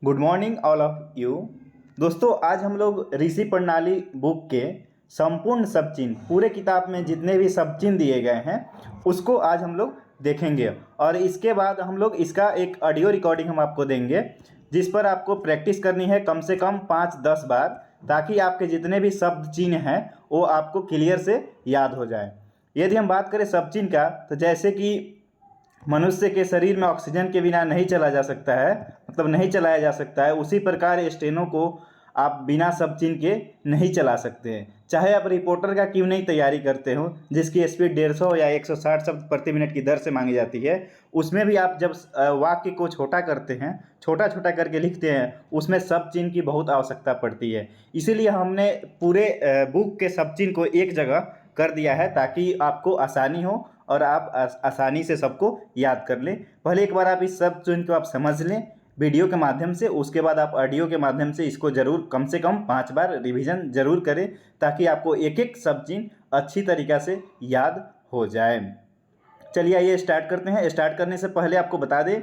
Good morning all of you. दोस्तों, आज हम लोग ऋषि प्रणाली बुक के संपूर्ण सब चिन्ह, पूरे किताब में जितने भी सब चिन्ह दिए गए हैं उसको आज हम लोग देखेंगे। और इसके बाद हम लोग इसका एक ऑडियो रिकॉर्डिंग हम आपको देंगे, जिस पर आपको प्रैक्टिस करनी है कम से कम 5-10 बार, ताकि आपके जितने भी शब्द चिन्ह हैं वो आपको क्लियर से याद हो जाए। यदि हम बात करें सब चिन्ह का, तो जैसे कि मनुष्य के शरीर में ऑक्सीजन के बिना नहीं चला जा सकता है, मतलब नहीं चलाया जा सकता है, उसी प्रकार स्टेनो को आप बिना सब चिन्ह के नहीं चला सकते हैं। चाहे आप रिपोर्टर का क्यों नहीं तैयारी करते हो, जिसकी स्पीड 150 या 160 शब्द प्रति मिनट की दर से मांगी जाती है, उसमें भी आप जब वाक्य को छोटा करते हैं, छोटा छोटा करके लिखते हैं, उसमें सब चिन्ह की बहुत आवश्यकता पड़ती है। इसीलिए हमने पूरे बुक के सब चिन्ह को एक जगह कर दिया है, ताकि आपको आसानी हो और आप आसानी से सबको याद कर लें। पहले एक बार आप इस सब चिन्ह को आप समझ लें वीडियो के माध्यम से, उसके बाद आप ऑडियो के माध्यम से इसको ज़रूर कम से कम 5 बार रिवीजन ज़रूर करें, ताकि आपको एक एक सब चिन्ह अच्छी तरीक़ा से याद हो जाए। चलिए आइए स्टार्ट करते हैं। स्टार्ट करने से पहले आपको बता दें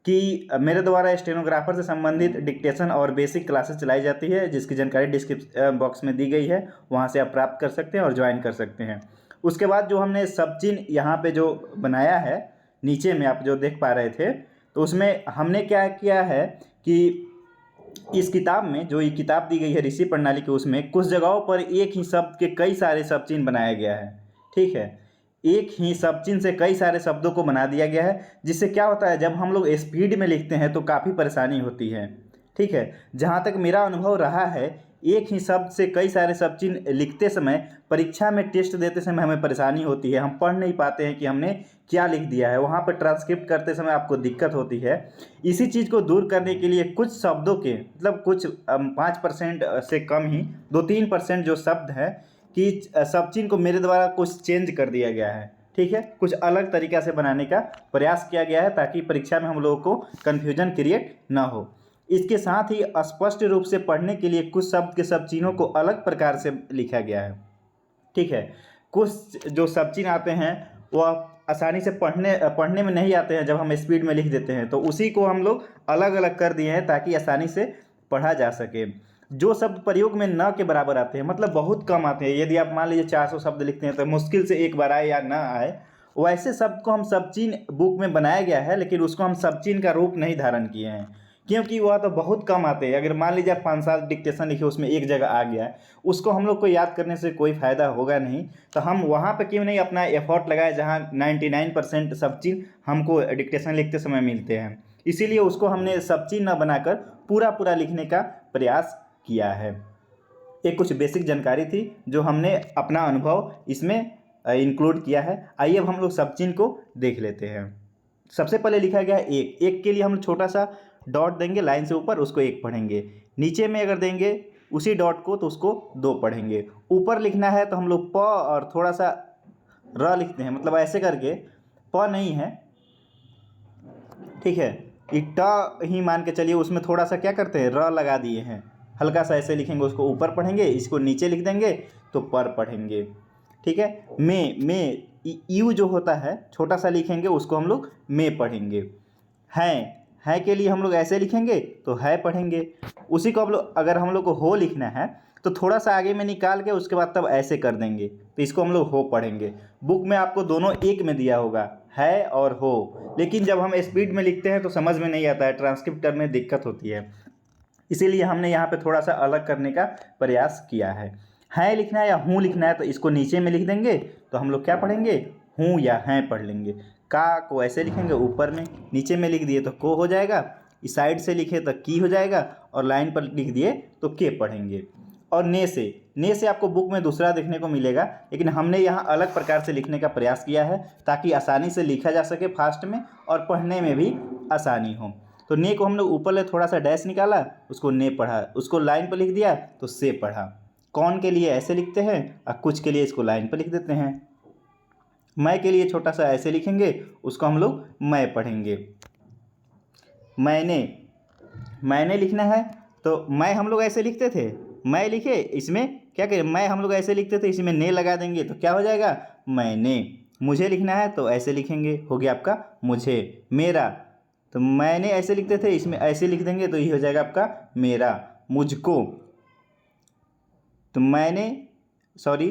कि मेरे द्वारा स्टेनोग्राफर से संबंधित डिक्टेशन और बेसिक क्लासेस चलाई जाती है, जिसकी जानकारी डिस्क्रिप्शन बॉक्स में दी गई है, वहाँ से आप प्राप्त कर सकते हैं और ज्वाइन कर सकते हैं। उसके बाद जो हमने सब चिन्ह यहाँ पे जो बनाया है, नीचे में आप जो देख पा रहे थे, तो उसमें हमने क्या किया है कि इस किताब में जो ये किताब दी गई है ऋषि प्रणाली की, उसमें कुछ जगहों पर एक ही शब्द के कई सारे सब चिन्ह बनाया गया है। ठीक है, एक ही सब चिन्ह से कई सारे शब्दों को बना दिया गया है, जिससे क्या होता है, जब हम लोग स्पीड में लिखते हैं तो काफ़ी परेशानी होती है। ठीक है, जहाँ तक मेरा अनुभव रहा है, एक ही शब्द से कई सारे सब चिन्ह लिखते समय, परीक्षा में टेस्ट देते समय हमें परेशानी होती है। हम पढ़ नहीं पाते हैं कि हमने क्या लिख दिया है, वहाँ पर ट्रांसक्रिप्ट करते समय आपको दिक्कत होती है। इसी चीज़ को दूर करने के लिए कुछ शब्दों के, मतलब कुछ 5% से कम ही 2-3% जो शब्द हैं कि सब चिन्ह को मेरे द्वारा कुछ चेंज कर दिया गया है। ठीक है, कुछ अलग तरीक़ा से बनाने का प्रयास किया गया है, ताकि परीक्षा में हम लोगों को कन्फ्यूजन क्रिएट ना हो। इसके साथ ही स्पष्ट रूप से पढ़ने के लिए कुछ शब्द के सब चिन्हों को अलग प्रकार से लिखा गया है। ठीक है, कुछ जो सब चिन्ह आते हैं वह आसानी से पढ़ने में नहीं आते हैं, जब हम स्पीड में लिख देते हैं, तो उसी को हम लोग अलग अलग कर दिए हैं, ताकि आसानी से पढ़ा जा सके। जो शब्द प्रयोग में न के बराबर आते हैं, मतलब बहुत कम आते हैं, यदि आप मान लीजिए 400 शब्द लिखते हैं तो मुश्किल से एक बार आए या ना आए, वैसे शब्द को हम सब चिन्ह बुक में बनाया गया है, लेकिन उसको हम सब चिन्ह का रूप नहीं धारण किए हैं, क्योंकि वह तो बहुत कम आते हैं। अगर मान लीजिए आप 5-7 डिक्टेशन लिखे, उसमें एक जगह आ गया, उसको हम लोग को याद करने से कोई फ़ायदा होगा नहीं। तो हम वहाँ पे क्यों नहीं अपना एफर्ट लगाए, जहाँ 99% सब चिन्ह हमको डिक्टेशन लिखते समय मिलते हैं। इसीलिए उसको हमने सब चिन्ह न बनाकर पूरा लिखने का प्रयास किया है। एक कुछ बेसिक जानकारी थी जो हमने अपना अनुभव इसमें इंक्लूड किया है। आइए अब हम लोग सब चिन्ह को देख लेते हैं। सबसे पहले लिखा गया है एक के लिए हम छोटा सा डॉट देंगे लाइन से ऊपर, उसको 1 पढ़ेंगे। नीचे में अगर देंगे उसी डॉट को, तो उसको 2 पढ़ेंगे। ऊपर लिखना है तो हम लोग प और थोड़ा सा र लिखते हैं, मतलब ऐसे करके, प नहीं है। ठीक है, ट ही मान के चलिए, उसमें थोड़ा सा क्या करते हैं, र लगा दिए हैं, हल्का सा ऐसे लिखेंगे, उसको ऊपर पढ़ेंगे, इसको नीचे लिख देंगे तो पर पढ़ेंगे। ठीक है, में यू जो होता है छोटा सा लिखेंगे, उसको हम लोग में पढ़ेंगे। है के लिए हम लोग ऐसे लिखेंगे तो है पढ़ेंगे। उसी को अगर हम लोग को हो लिखना है तो थोड़ा सा आगे में निकाल के उसके बाद तब ऐसे कर देंगे, तो इसको हम लोग हो पढ़ेंगे। बुक में आपको दोनों एक में दिया होगा, है और हो, लेकिन जब हम स्पीड में लिखते हैं तो समझ में नहीं आता है, ट्रांसक्रिप्ट करने में दिक्कत होती है। इसीलिए हमने यहाँ पे थोड़ा सा अलग करने का प्रयास किया है लिखना है या हूँ लिखना है, तो इसको नीचे में लिख देंगे, तो हम लोग क्या पढ़ेंगे, हूँ या हैं पढ़ लेंगे। का को ऐसे लिखेंगे ऊपर में, नीचे में लिख दिए तो को हो जाएगा, इस साइड से लिखे तो की हो जाएगा, और लाइन पर लिख दिए तो के पढ़ेंगे। और ने से आपको बुक में दूसरा देखने को मिलेगा, लेकिन हमने यहाँ अलग प्रकार से लिखने का प्रयास किया है, ताकि आसानी से लिखा जा सके फास्ट में और पढ़ने में भी आसानी हो। तो ने को हम लोग ऊपर ले थोड़ा सा डैश निकाला, उसको ने पढ़ा, उसको लाइन पर लिख दिया तो से पढ़ा। कौन के लिए ऐसे लिखते हैं और कुछ के लिए इसको लाइन पर लिख देते हैं। मैं के लिए छोटा सा ऐसे लिखेंगे, उसको हम लोग मैं पढ़ेंगे। मैंने लिखना है तो मैं हम लोग ऐसे लिखते थे, मैं लिखे, इसमें क्या करें, मैं हम लोग ऐसे लिखते थे, इसमें ने लगा देंगे तो क्या हो जाएगा, मैंने। मुझे लिखना है तो ऐसे लिखेंगे, हो गया आपका मुझे। तो मैंने ऐसे लिखते थे, इसमें ऐसे लिख देंगे तो ये हो जाएगा आपका मेरा। मुझको, तो मैंने, सॉरी,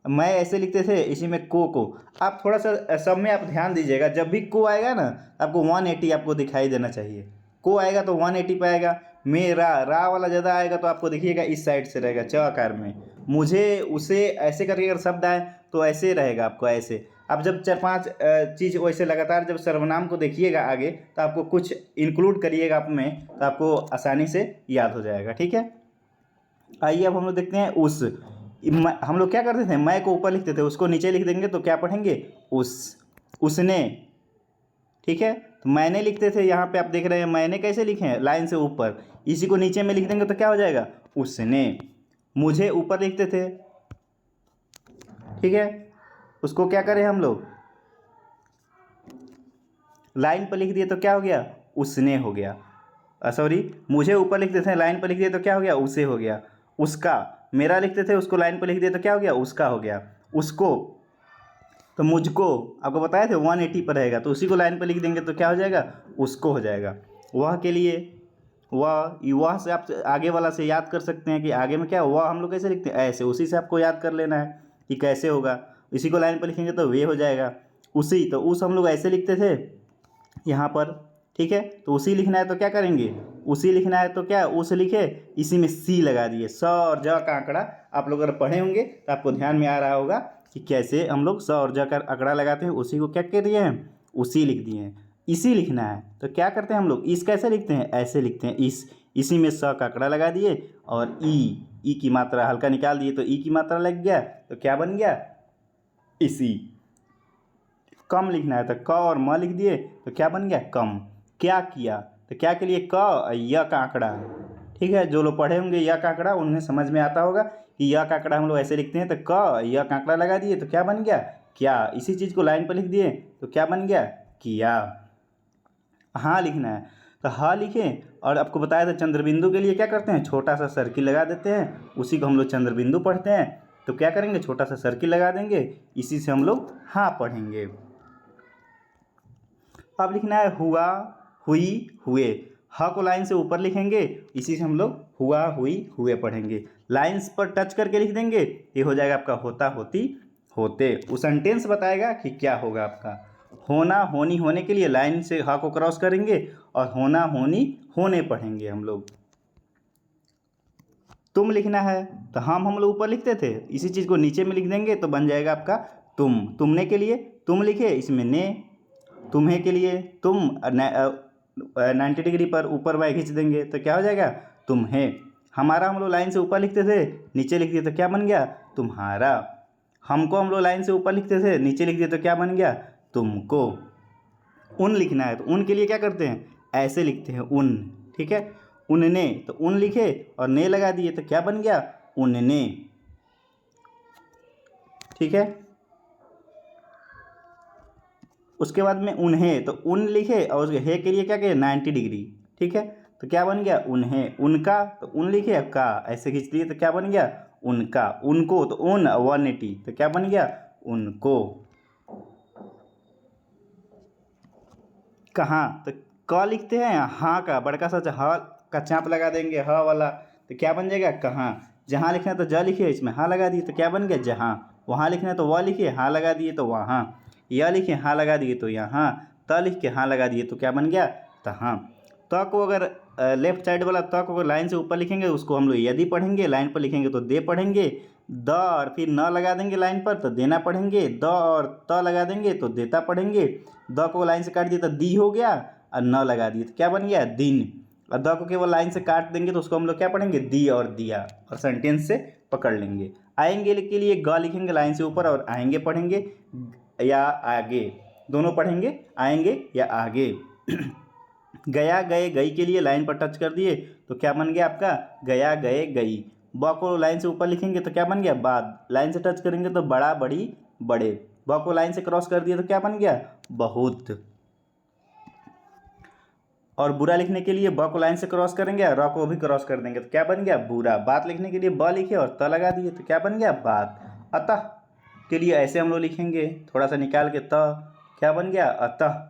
मैं ऐसे लिखते थे, इसी में को आप थोड़ा सा सब में आप ध्यान दीजिएगा, जब भी को आएगा ना आपको 180 आपको दिखाई देना चाहिए। को आएगा तो 180 पे आएगा। मेरा, रा वाला ज़्यादा आएगा तो आपको देखिएगा इस साइड से रहेगा च आकार में। मुझे, उसे, ऐसे करके अगर शब्द आए तो ऐसे रहेगा आपको, ऐसे। आप जब 4-5 चीज़ वैसे लगातार जब सर्वनाम को देखिएगा आगे, तो आपको कुछ इंक्लूड करिएगा आप में, तो आपको आसानी से याद हो जाएगा। ठीक है, आइए अब हम लोग देखते हैं उस। हम लोग क्या करते थे, मैं को ऊपर लिखते थे, उसको नीचे लिख देंगे तो क्या पढ़ेंगे, उस, उसने। ठीक है, तो मैंने लिखते थे, यहाँ पे आप देख रहे हैं मैंने कैसे लिखे हैं, लाइन से ऊपर। इसी को नीचे में लिख देंगे तो क्या हो जाएगा, उसने। मुझे ऊपर लिखते थे, ठीक है, उसको क्या करें हम लोग, लाइन पर लिख दिए तो क्या हो गया, उसने हो गया। सॉरी, मुझे ऊपर लिखते थे, लाइन पर लिख दिए तो क्या हो गया, उसे हो गया। उसका, मेरा लिखते थे, उसको लाइन पर लिख दिए तो क्या हो गया, उसका हो गया। उसको, तो मुझको आपको बताया थे 180 पर रहेगा, तो उसी को लाइन पर लिख देंगे तो क्या हो जाएगा, उसको हो जाएगा। वह के लिए, वह से आप आगे वाला से याद कर सकते हैं कि आगे में क्या, वह हम लोग कैसे लिखते हैं, ऐसे, उसी से आपको याद कर लेना है कि कैसे होगा। इसी को लाइन पर लिखेंगे तो वे हो जाएगा। उसी, तो उस हम लोग ऐसे लिखते थे यहाँ पर। ठीक है, तो उसी लिखना है तो क्या करेंगे, उसी लिखना है तो क्या, उस लिखे, इसी में सी लगा दिए। स और ज का आंकड़ा आप लोग अगर पढ़े होंगे तो आपको ध्यान में आ रहा होगा कि कैसे हम लोग स और ज का आंकड़ा लगाते हैं। उसी को क्या कह दिए हैं, उसी लिख दिए हैं। इसी लिखना है तो क्या करते हैं हम लोग, इस कैसे लिखते हैं, ऐसे लिखते हैं, इसी में स का आंकड़ा लगा दिए और ई की मात्रा हल्का निकाल दिए तो ई की मात्रा लग गया, तो क्या बन गया, इसी। कम लिखना है तो क और म लिख दिए तो क्या बन गया, कम। क्या किया, तो क्या के लिए क, य का आंकड़ा। ठीक है, जो लोग पढ़े होंगे य का आंकड़ा उन्हें समझ में आता होगा कि य का आंकड़ा हम लोग ऐसे लिखते हैं, तो क, य का आंकड़ा लगा दिए तो क्या बन गया, क्या। इसी चीज़ को लाइन पर लिख दिए तो क्या बन गया, किया। हाँ लिखना है तो हाँ लिखें, और आपको बताया था चंद्रबिंदु के लिए क्या करते हैं, छोटा सा सर्किल लगा देते हैं, उसी को हम लोग चंद्रबिंदु पढ़ते हैं। तो क्या करेंगे, छोटा सा सर्किल लगा देंगे, इसी से हम लोग हाँ पढ़ेंगे। अब लिखना है हुआ, हुई, हुए। ह को लाइन से ऊपर लिखेंगे, इसी से हम लोग हुआ, हुई, हुए पढ़ेंगे। लाइंस पर टच करके लिख देंगे, ये हो जाएगा आपका होता, होती, होते। वो सेंटेंस बताएगा कि क्या होगा आपका। होना, होनी, होने के लिए लाइन से ह को क्रॉस करेंगे और होना, होनी, होने पढ़ेंगे हम लोग। तुम लिखना है तो हम लोग ऊपर लिखते थे, इसी चीज़ को नीचे में लिख देंगे तो बन जाएगा आपका तुम। तुमने के लिए तुम लिखे, इसमें ने। तुम्हें के लिए तुम 90 डिग्री पर ऊपर वाई खींच देंगे तो क्या हो जाएगा, तुम्हें। हमारा हम लोग लाइन से ऊपर लिखते थे, नीचे लिख दिए तो क्या बन गया, तुम्हारा। हमको हम लोग लाइन से ऊपर लिखते थे, नीचे लिख दिए तो क्या बन गया, तुमको। उन लिखना है तो उन के लिए क्या करते हैं, ऐसे लिखते हैं, उन। ठीक है, उनने, तो उन लिखे और ने लगा दिए तो क्या बन गया, उनने। ठीक है, उसके बाद में उन्हें, तो उन लिखे और उसके हे के लिए क्या किया, 90 डिग्री। ठीक है, तो क्या बन गया, उन्हें। उनका, तो उन लिखे, का ऐसे खींच दिए तो क्या बन गया, उनका। उनको, तो उन 180 तो क्या बन गया, उनको। कहाँ, तो क लिखते हैं, हाँ का बड़का सा ह का चाँप लगा देंगे, ह वाला, तो क्या बन जाएगा, कहाँ। जहाँ लिखना है तो ज लिखिए, इसमें हाँ लगा दिए तो क्या बन गया, जहाँ। वहाँ लिखना है तो वह लिखिए, हाँ लगा दिए तो वहाँ। यह लिखे, हाँ लगा दिए तो यहाँ। त लिख के हाँ लगा दिए तो क्या बन गया, तहाँ। त को अगर लेफ्ट साइड वाला त को अगर लाइन से ऊपर लिखेंगे उसको हम लोग यदि पढ़ेंगे, लाइन पर लिखेंगे तो दे पढ़ेंगे। द और फिर न लगा देंगे लाइन पर तो देना पढ़ेंगे। द और त लगा देंगे तो देता पढ़ेंगे। द को लाइन से काट दिए तो दी हो गया, और न लगा दिए तो क्या बन गया, दिन। और द को केवल लाइन से काट देंगे तो उसको हम लोग क्या पढ़ेंगे, दी और दिया, और सेंटेंस से पकड़ लेंगे। आएंगे के लिए ग लिखेंगे लाइन से ऊपर, और आएंगे पढ़ेंगे या आगे, दोनों पढ़ेंगे, आएंगे या आगे। गया, गए, गई के लिए लाइन पर टच कर दिए तो क्या बन गया आपका, गया, गए, गई। ब को लाइन से ऊपर लिखेंगे तो क्या बन गया, बाद। लाइन से टच करेंगे तो बड़ा, बड़ी, बड़े। ब को लाइन से क्रॉस कर दिया तो क्या बन गया, बहुत। और बुरा लिखने के लिए ब को लाइन से क्रॉस करेंगे और र को भी क्रॉस कर देंगे तो क्या बन गया, बुरा। बात लिखने के लिए ब लिखे और त लगा दिए तो क्या बन गया, बात। अतः के लिए ऐसे हम लोग लिखेंगे, थोड़ा सा निकाल के, त क्या बन गया, अतः।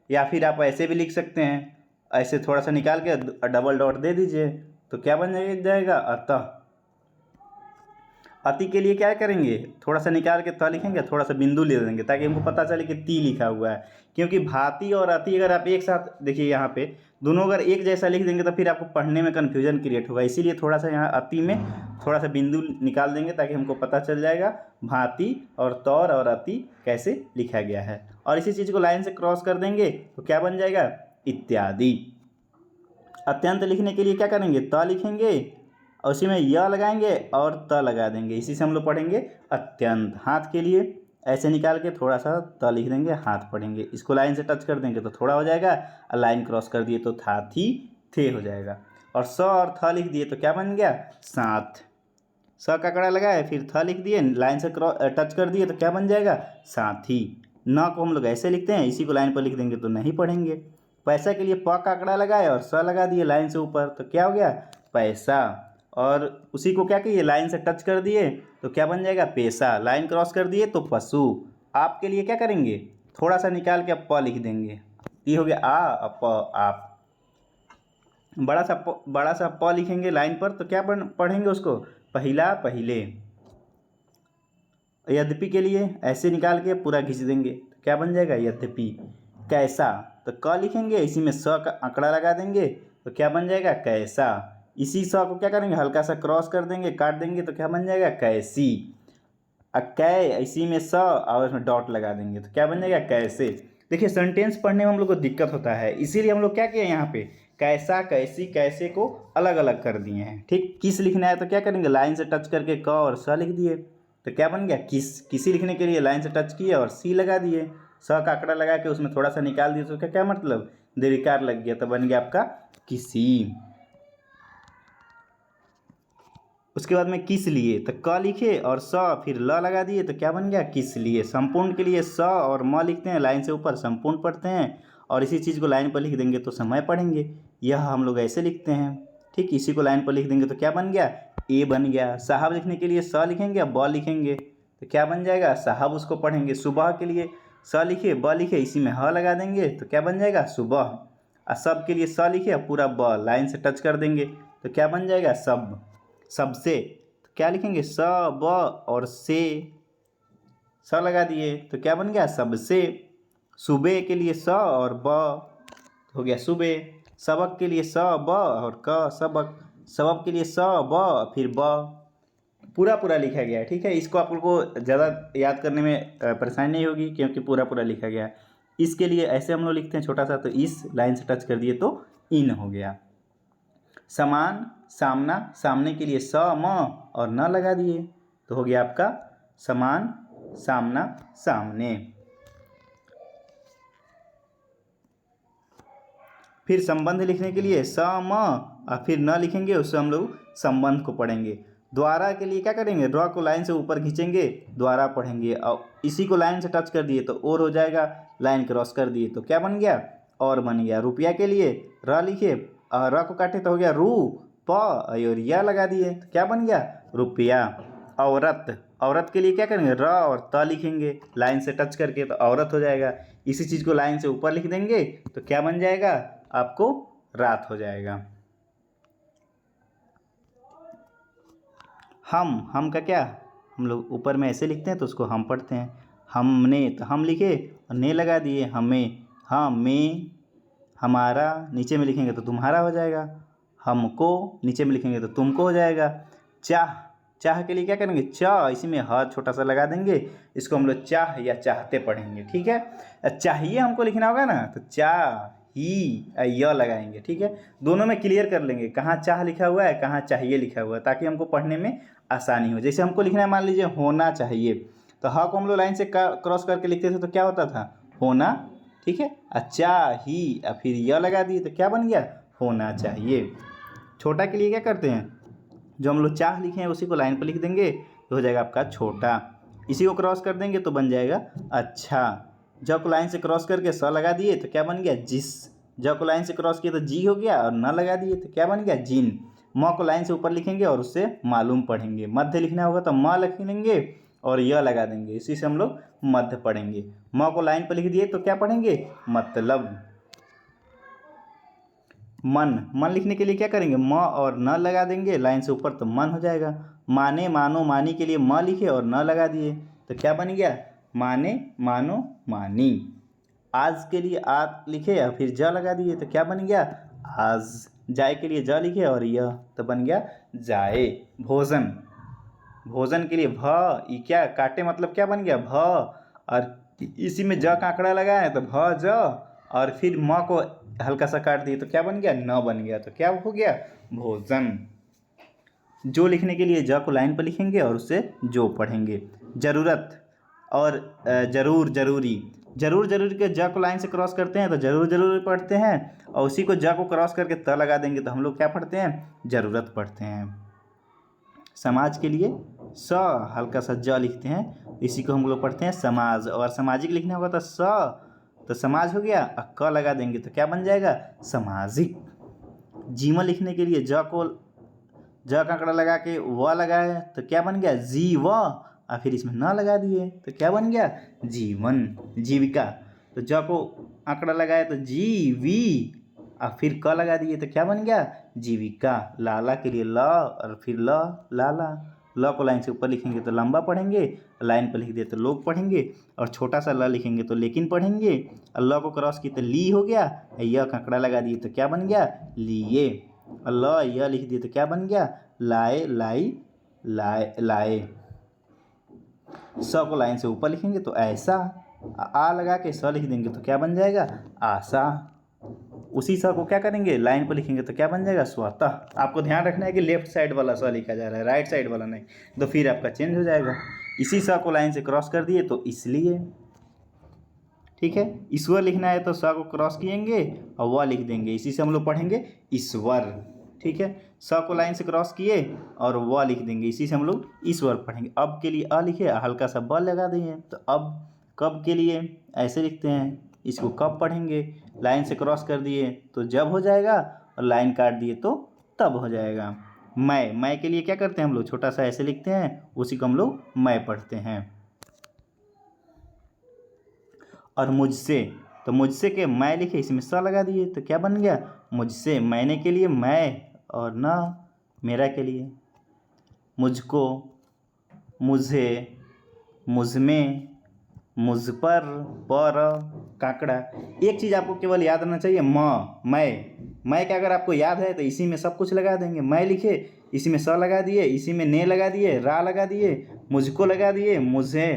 या फिर आप ऐसे भी लिख सकते हैं, ऐसे थोड़ा सा निकाल के डबल डॉट दे दीजिए तो क्या बन जाएगा अतः। अति के लिए क्या करेंगे, थोड़ा सा निकाल के त लिखेंगे, थोड़ा सा बिंदु ले देंगे ताकि हमको पता चले कि ती लिखा हुआ है। क्योंकि भांति और अति अगर आप एक साथ देखिए यहाँ पे दोनों अगर एक जैसा लिख देंगे तो फिर आपको पढ़ने में कन्फ्यूजन क्रिएट होगा, इसीलिए थोड़ा सा यहाँ अति में थोड़ा सा बिंदु निकाल देंगे ताकि हमको पता चल जाएगा भांति और तौर और अति कैसे लिखा गया है। और इसी चीज़ को लाइन से क्रॉस कर देंगे तो क्या बन जाएगा इत्यादि। अत्यंत लिखने के लिए क्या करेंगे, त लिखेंगे और उसी में य लगाएंगे और त लगा देंगे, इसी से हम लोग पढ़ेंगे अत्यंत। हाथ के लिए ऐसे निकाल के थोड़ा सा त लिख देंगे, हाथ पढ़ेंगे, इसको लाइन से टच कर देंगे तो थोड़ा हो जाएगा, और लाइन क्रॉस कर दिए तो था थी थे हो जाएगा। और स और थ लिख दिए तो क्या बन गया साथ। स का कड़ा लगाए फिर थ लिख दिए, लाइन से टच कर दिए तो क्या बन जाएगा साथी। न को हम लोग ऐसे लिखते हैं, इसी को लाइन पर लिख देंगे तो नहीं पढ़ेंगे। पैसा के लिए प का आंकड़ा लगाए और स लगा दिए लाइन से ऊपर तो क्या हो गया पैसा। और उसी को क्या किए लाइन से टच कर दिए तो क्या बन जाएगा पेशा। लाइन क्रॉस कर दिए तो पशु। आपके लिए क्या करेंगे, थोड़ा सा निकाल के प लिख देंगे, ये हो गया आ प आप। बड़ा सा प लिखेंगे लाइन पर तो क्या पढ़ेंगे उसको पहिला पहिले। यद्यपि के लिए ऐसे निकाल के पूरा खींच देंगे तो क्या बन जाएगा यद्यपि। कैसा तो क लिखेंगे, इसी में स का आंकड़ा लगा देंगे तो क्या बन जाएगा कैसा। इसी स को क्या करेंगे हल्का सा क्रॉस कर देंगे, काट देंगे तो क्या बन जाएगा कैसी। कै इसी में स और इसमें डॉट लगा देंगे तो क्या बन जाएगा कैसे। देखिए सेंटेंस पढ़ने में हम लोग को दिक्कत होता है, इसीलिए हम लोग क्या किए यहाँ पे कैसा कैसी कैसे को अलग अलग कर दिए हैं। ठीक, किस लिखना है तो क्या करेंगे लाइन से टच करके क और स लिख दिए तो क्या बन गया किस। किसी लिखने के लिए लाइन से टच किए और सी लगा दिए, स का आंकड़ा लगा के उसमें थोड़ा सा निकाल दिए तो क्या क्या मतलब दीर्घकार लग गया तो बन गया आपका किसी। उसके बाद में किस लिए तो क लिखे और स फिर ल लगा दिए तो क्या बन गया किस लिए। संपूर्ण के लिए स और म लिखते हैं लाइन से ऊपर, संपूर्ण पढ़ते हैं और इसी चीज़ को लाइन पर लिख देंगे तो समय पढ़ेंगे। यह हम लोग ऐसे लिखते हैं। ठीक, इसी को लाइन पर लिख देंगे तो क्या बन गया ए बन गया। साहब लिखने के लिए स लिखेंगे ब लिखेंगे तो क्या बन जाएगा साहब, उसको पढ़ेंगे। सुबह के लिए स लिखे ब लिखे, इसी में ह लगा देंगे तो क्या बन जाएगा सुबह। और सब के लिए स लिखे पूरा ब लाइन से टच कर देंगे तो क्या बन जाएगा सब। सबसे तो क्या लिखेंगे स ब और से स लगा दिए तो क्या बन गया सबसे। सुबह के लिए स और ब हो गया सुबह। सबक के लिए स ब और क सबक। सबक के लिए स ब फिर ब, पूरा पूरा लिखा गया है। ठीक है, इसको आप लोग को ज़्यादा याद करने में परेशानी नहीं होगी क्योंकि पूरा पूरा लिखा गया है। इसके लिए ऐसे हम लोग लिखते हैं छोटा सा, तो इस लाइन से टच कर दिए तो इन हो गया। समान सामना, सामने के लिए स म और न लगा दिए तो हो गया आपका समान सामना सामने। फिर संबंध लिखने के लिए स म और फिर न लिखेंगे, उससे हम लोग संबंध को पढ़ेंगे। द्वारा के लिए क्या करेंगे ड्रॉ को लाइन से ऊपर खींचेंगे, द्वारा पढ़ेंगे और इसी को लाइन से टच कर दिए तो और हो जाएगा, लाइन क्रॉस कर दिए तो क्या बन गया और बन गया। रुपया के लिए र लिखे और र को काटे तो हो गया रू प और या लगा दिए तो क्या बन गया रुपया। औरत, औरत के लिए क्या करेंगे र और त लिखेंगे लाइन से टच करके तो औरत हो जाएगा। इसी चीज़ को लाइन से ऊपर लिख देंगे तो क्या बन जाएगा आपको रात हो जाएगा। हम का क्या हम लोग ऊपर में ऐसे लिखते हैं तो उसको हम पढ़ते हैं। हमने तो हम लिखे और ने लगा दिए हमें, हाँ में हमारा नीचे में लिखेंगे तो तुम्हारा हो जाएगा। हमको नीचे में लिखेंगे तो तुमको हो जाएगा। चाह, चाह के लिए क्या करेंगे चाह, इसी में ह छोटा सा लगा देंगे, इसको हम लोग चाह या चाहते पढ़ेंगे। ठीक है, चाहिए हमको लिखना होगा ना तो चाह ही य लगाएंगे। ठीक है, दोनों में क्लियर कर लेंगे कहाँ चाह लिखा हुआ है कहाँ चाहिए लिखा हुआ है ताकि हमको पढ़ने में आसानी हो। जैसे हमको लिखना है मान लीजिए होना चाहिए तो ह को हम लोग लाइन से क्रॉस करके लिखते थे तो क्या होता था होना। ठीक है, अच्छा ही फिर य लगा दिए तो क्या बन गया होना चाहिए। छोटा के लिए क्या करते हैं जो हम लोग चाह लिखे हैं उसी को लाइन पर लिख देंगे तो हो जाएगा आपका छोटा। इसी को क्रॉस कर देंगे तो बन जाएगा अच्छा। ज को लाइन से क्रॉस करके स लगा दिए तो क्या बन गया जिस। ज को लाइन से क्रॉस किया तो जी हो गया और न लगा दिए तो क्या बन गया जिन। म को लाइन से ऊपर लिखेंगे और उससे मालूम पढ़ेंगे। मध्य लिखना होगा तो म लिख लेंगे और य लगा देंगे, इसी से हम लोग मध्य पढ़ेंगे। म को लाइन पर लिख दिए तो क्या पढ़ेंगे, मतलब। मन, मन लिखने के लिए क्या करेंगे, म और न लगा देंगे लाइन से ऊपर तो मन हो जाएगा। माने मानो मानी के लिए म लिखे और न लगा दिए तो क्या बन गया, माने मानो मानी। आज के लिए आज लिखे या फिर ज लगा दिए तो क्या बन गया, आज। जाए के लिए ज लिखे और यह तो बन गया जाए। भोजन, भोजन के लिए भ, ये क्या काटे मतलब क्या बन गया, भ, और इसी में ज का आंकड़ा लगाए तो भ ज, और फिर म को हल्का सा काट दिए तो क्या बन गया, न बन गया। तो क्या हो गया, भोजन। जो लिखने के लिए ज को लाइन पर लिखेंगे और उससे जो पढ़ेंगे। जरूरत और जरूर जरूरी, जरूर जरूरी के ज को लाइन से क्रॉस करते हैं तो जरूर जरूरी पढ़ते हैं, और उसी को ज को क्रॉस करके त लगा देंगे तो हम लोग क्या पढ़ते हैं, जरूरत पढ़ते हैं। समाज के लिए स हल्का सा ज लिखते हैं, इसी को हम लोग पढ़ते हैं समाज। और सामाजिक लिखना होगा तो स, तो समाज हो गया, और क लगा देंगे तो क्या बन जाएगा, सामाजिक। जीवन लिखने के लिए ज को ज का आंकड़ा लगा के व लगाए तो क्या बन गया, जीव, और फिर इसमें न लगा दिए तो क्या बन गया, जीवन। जीविका, तो ज को आंकड़ा लगाए तो जीवी, और फिर क लगा दिए तो क्या बन गया, जीविका। लाला के लिए ल और फिर ल, लाला। ल को लाइन से ऊपर लिखेंगे तो लंबा पढ़ेंगे, लाइन पर लिख दिए तो लोग पढ़ेंगे, और छोटा सा ल लिखेंगे तो लेकिन पढ़ेंगे, और ल को क्रॉस किए तो ली हो गया, य का आंकड़ा लगा दिए तो क्या बन गया, लिए। और ल य लिख दिए तो क्या बन गया, लाए लाई लाए लाए। स को लाइन से ऊपर लिखेंगे तो ऐसा, आ लगा के स लिख देंगे तो क्या बन जाएगा, आशा। उसी स को क्या करेंगे, लाइन पर लिखेंगे तो क्या बन जाएगा, स्वतः। आपको ध्यान रखना है कि लेफ्ट साइड वाला स लिखा जा रहा है, राइट साइड वाला नहीं, तो फिर आपका चेंज हो जाएगा। इसी स को लाइन से क्रॉस कर दिए तो इसलिए, ठीक है। ईश्वर लिखना है तो स को क्रॉस किएंगे और वह लिख देंगे, इसी से हम लोग पढ़ेंगे ईश्वर, ठीक है। स को लाइन से क्रॉस किए और व लिख देंगे, इसी से हम लोग ईश्वर पढ़ेंगे। अब के लिए अ लिखे, हल्का सा ब लगा देंगे तो अब। कब के लिए ऐसे लिखते हैं, इसको कब पढ़ेंगे, लाइन से क्रॉस कर दिए तो जब हो जाएगा, और लाइन काट दिए तो तब हो जाएगा। मैं के लिए क्या करते हैं हम लोग, छोटा सा ऐसे लिखते हैं, उसी को हम लोग मैं पढ़ते हैं। और मुझसे, तो मुझसे के मैं लिखे, इसमें स लगा दिए तो क्या बन गया, मुझसे। मैंने के लिए मैं, और ना मेरा के लिए। मुझको, मुझे, मुझमें, मुझ पर काकड़ा। एक चीज़ आपको केवल याद रखना चाहिए, मैं क्या, अगर आपको याद है तो इसी में सब कुछ लगा देंगे। मैं लिखे, इसी में स लगा दिए, इसी में ने लगा दिए, रा लगा दिए, मुझको लगा दिए, मुझे।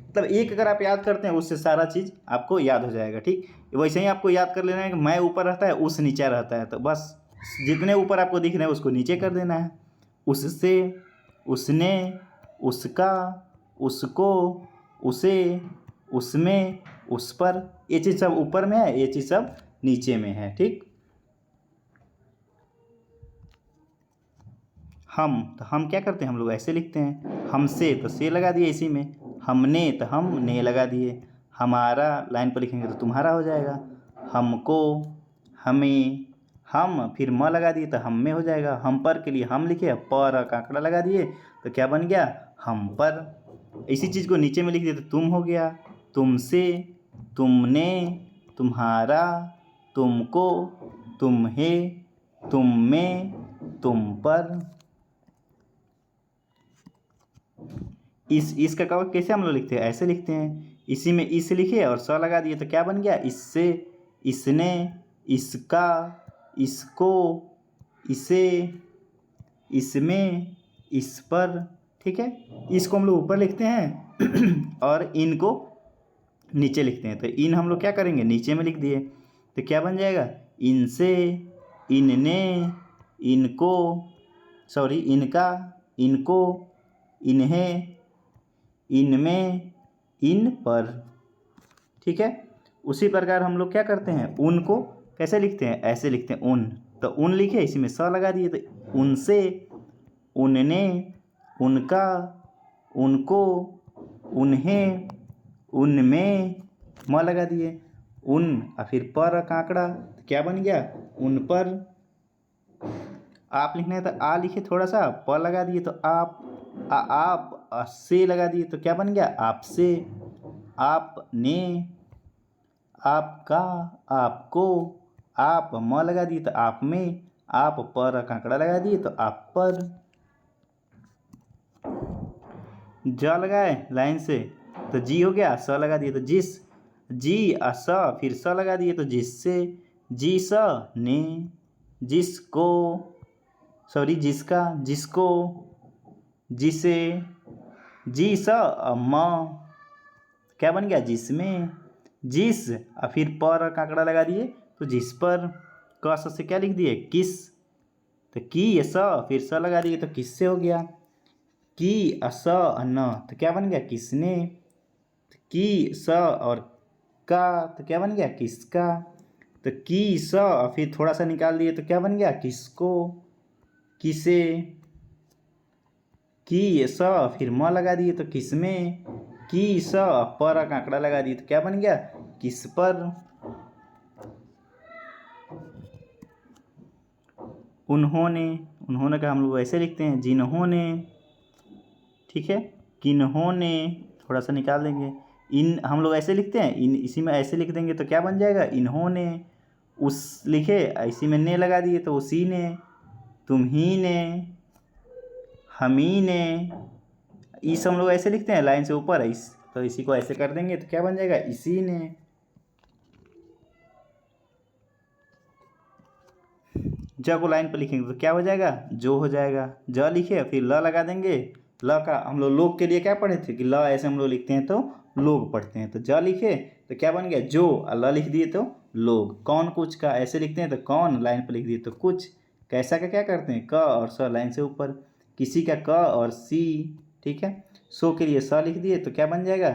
मतलब एक अगर आप याद करते हैं उससे सारा चीज़ आपको याद हो जाएगा, ठीक। वैसे ही आपको याद कर लेना है कि मैं ऊपर रहता है, उस नीचे रहता है, तो बस जितने ऊपर आपको दिख रहे हैं उसको नीचे कर देना है। उससे, उसने, उसका, उसको, उसे, उसमें, उस पर, ये चीज़ सब ऊपर में है, ये चीज़ सब नीचे में है, ठीक। हम, तो हम क्या करते हैं, हम लोग ऐसे लिखते हैं। हमसे तो से लगा दिए इसी में, हमने तो हम ने लगा दिए, हमारा लाइन पर लिखेंगे तो तुम्हारा हो जाएगा। हमको, हमें, हम, फिर म लगा दिए तो हम में हो जाएगा। हम पर के लिए हम लिखे, पर का आंकड़ा लगा दिए तो क्या बन गया, हम पर। इसी चीज़ को नीचे में लिख दिए तो तुम हो गया। तुमसे, तुमने, तुम्हारा, तुमको, तुम्हें, तुम में, तुम पर। इसका कवर कैसे हम लोग लिखते हैं, ऐसे लिखते हैं। इसी में इस लिखे और स लगा दिए तो क्या बन गया, इससे, इसने, इसका, इसको, इसे, इसमें, इस पर, ठीक है। इसको हम लोग ऊपर लिखते हैं और इनको नीचे लिखते हैं। तो इन हम लोग क्या करेंगे, नीचे में लिख दिए तो क्या बन जाएगा, इनसे, इनने, इनको, सॉरी इनका, इनको, इन्हें, इनमें, इन पर, ठीक है। उसी प्रकार हम लोग क्या करते हैं, उन को कैसे लिखते हैं, ऐसे लिखते हैं उन। तो उन लिखे, इसी में स लगा दिए तो उनसे, उनने, उनका, उनको, उन्हें, उनमें, म लगा दिए, उन, और फिर पर का आंकड़ा तो क्या बन गया, उन पर। आप लिखना है तो आ लिखे, थोड़ा सा प लगा दिए तो आप, आप, से लगा दिए तो क्या बन गया? आपसे, आपने, आपका, आपको, आप म लगा दिए तो आप में, आप पर कांकड़ा लगा दिए तो आप पर। ज लगाए लाइन से तो जी हो गया, स लगा दिए तो जिस, जी स फिर स लगा दिए तो जिससे, जी स ने, जिसको, सॉरी जिसका, जिसको, जिसे, जी स म क्या बन गया? जिसमें, जिस फिर पर कांकड़ा लगा दिए तो जिस पर। क स से क्या लिख दिए? किस, तो की स फिर स लगा दिए तो किससे हो गया। की स न तो क्या बन गया? किसने। की स और का तो क्या बन गया? किसका। तो की स फिर थोड़ा सा निकाल दिए तो क्या बन गया? किसको, किसे। की स फिर म लगा दिए तो किसमें, की स पर कांकड़ा लगा दिए तो क्या बन गया? किस पर। उन्होंने, उन्होंने का हम लोग ऐसे लिखते हैं जिन्होंने, ठीक है। किन्होंने थोड़ा सा निकाल देंगे, इन हम लोग ऐसे लिखते हैं, इन इसी में ऐसे लिख देंगे तो क्या बन जाएगा? इन्होंने। उस लिखे इसी में ने लगा दिए तो उसी ने, तुम्ही ने, हमी ने। इस हम लोग ऐसे लिखते हैं लाइन से ऊपर, इस तो इसी को ऐसे कर देंगे तो क्या बन जाएगा? इसी ने। ज को लाइन पर लिखेंगे तो क्या हो जाएगा? जो हो जाएगा। ज लिखे फिर ल लगा देंगे, ल का हम लोग के लिए क्या पढ़े थे कि ल ऐसे हम लोग लिखते हैं तो लोग पढ़ते हैं, तो ज लिखे तो क्या बन गया? जो, ल लिख दिए तो लोग। कौन कुछ का ऐसे लिखते हैं तो कौन लाइन पर लिख दिए तो कुछ। कैसा का क्या करते हैं? क और स लाइन से ऊपर, किसी का क और सी, ठीक है। सो के लिए स लिख दिए तो क्या बन जाएगा?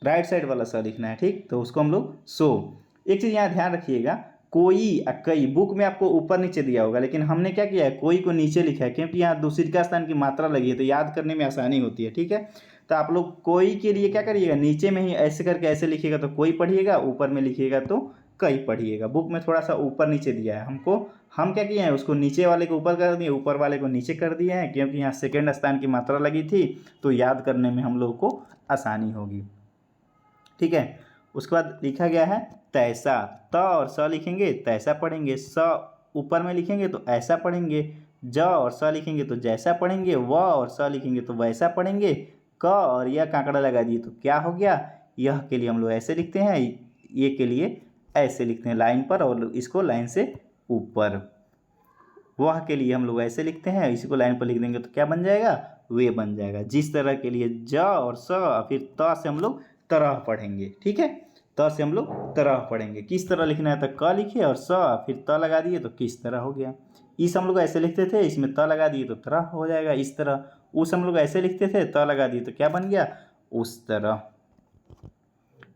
राइट साइड वाला स लिखना है, ठीक। तो उसको हम लोग सो। एक चीज़ यहाँ ध्यान रखिएगा, कोई और कई बुक में आपको ऊपर नीचे दिया होगा, लेकिन हमने क्या किया है? कोई को नीचे लिखा है क्योंकि यहाँ दूसरी का स्थान की मात्रा लगी है तो याद करने में आसानी होती है, ठीक है। तो आप लोग कोई के लिए क्या करिएगा? नीचे में ही ऐसे करके ऐसे लिखिएगा तो कोई पढ़िएगा, ऊपर में लिखिएगा तो कई पढ़िएगा। बुक में थोड़ा सा ऊपर नीचे दिया है हमको, हम क्या किए हैं? उसको नीचे वाले को ऊपर कर दिए, ऊपर वाले को नीचे कर दिए हैं क्योंकि यहाँ सेकेंड स्थान की मात्रा लगी थी तो याद करने में हम लोग को आसानी होगी, ठीक है। उसके बाद लिखा गया है तैसा, त और स लिखेंगे तैसा पढ़ेंगे, स ऊपर में लिखेंगे तो ऐसा पढ़ेंगे, ज और स लिखेंगे तो जैसा पढ़ेंगे, व और स लिखेंगे तो वैसा पढ़ेंगे, क और यह कांकड़ा लगा दिए तो क्या हो गया? यह के लिए हम लोग ऐसे लिखते हैं, ये के लिए ऐसे लिखते हैं लाइन पर और इसको लाइन से ऊपर। वह के लिए हम लोग ऐसे लिखते हैं, इसी को लाइन पर लिख देंगे तो क्या बन जाएगा? वे बन जाएगा। जिस तरह के लिए ज और स फिर त से हम लोग तरह पढ़ेंगे, ठीक है। त से हम लोग तरह पढ़ेंगे। किस तरह लिखना है तो क लिखे और स फिर त लगा दिए तो किस तरह हो गया। इस हम लोग ऐसे लिखते थे, इसमें त लगा दिए तो तरह हो जाएगा इस तरह। उस हम लोग ऐसे लिखते थे, त लगा दिए तो क्या बन गया? उस तरह।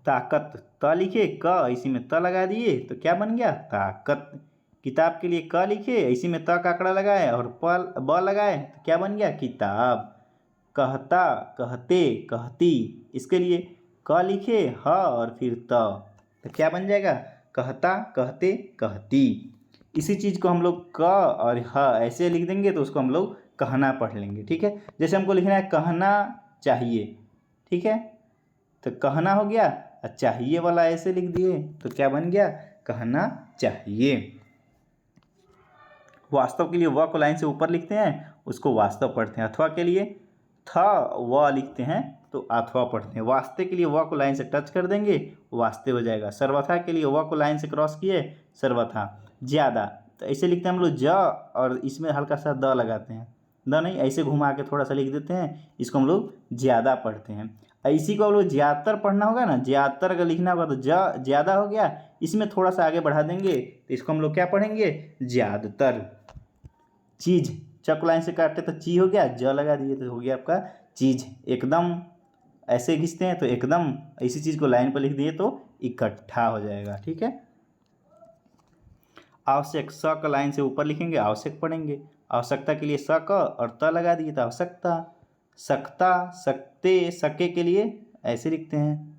ताकत, त लिखे क इसी में त लगा दिए तो क्या बन गया? ताकत। किताब के लिए क लिखे इसी में त का आंकड़ा लगाए और ब लगाए तो क्या बन गया? किताब। कहता, कहते, कहती, इसके लिए क लिखे ह और फिर त तो क्या बन जाएगा? कहता, कहते, कहती। इसी चीज़ को हम लोग क और ह ऐसे लिख देंगे तो उसको हम लोग कहना पढ़ लेंगे, ठीक है। जैसे हमको लिखना है कहना चाहिए, ठीक है, तो कहना हो गया, चाहिए वाला ऐसे लिख दिए तो क्या बन गया? कहना चाहिए। वास्तव के लिए व को लाइन से ऊपर लिखते हैं, उसको वास्तव पढ़ते हैं। अथवा के लिए थ व लिखते हैं तो अथवा पढ़ते हैं। वास्ते के लिए व को लाइन से टच कर देंगे, वास्ते हो जाएगा। सर्वथा के लिए व को लाइन से क्रॉस किए, सर्वथा। ज़्यादा तो ऐसे लिखते हैं हम लोग ज और इसमें हल्का सा द लगाते हैं, द नहीं ऐसे घुमा के थोड़ा सा लिख देते हैं, इसको हम लोग ज़्यादा पढ़ते हैं। इसी को हम लोग ज़्यादातर पढ़ना होगा ना, ज़्यादातर अगर लिखना होगा तो ज़्यादा हो गया, इसमें थोड़ा सा आगे बढ़ा देंगे तो इसको हम लोग क्या पढ़ेंगे? ज़्यादातर। चीज, चक लाइन से काटते तो ची हो गया, ज लगा दिए तो हो गया आपका चीज। एकदम ऐसे खींचते हैं तो एकदम, इसी चीज़ को लाइन पर लिख दिए तो इकट्ठा हो जाएगा, ठीक है। आवश्यक, स का लाइन से ऊपर लिखेंगे, आवश्यक पढ़ेंगे। आवश्यकता के लिए स क और त लगा दिए तो आवश्यकता। सकता, सकते, सके के लिए ऐसे लिखते हैं,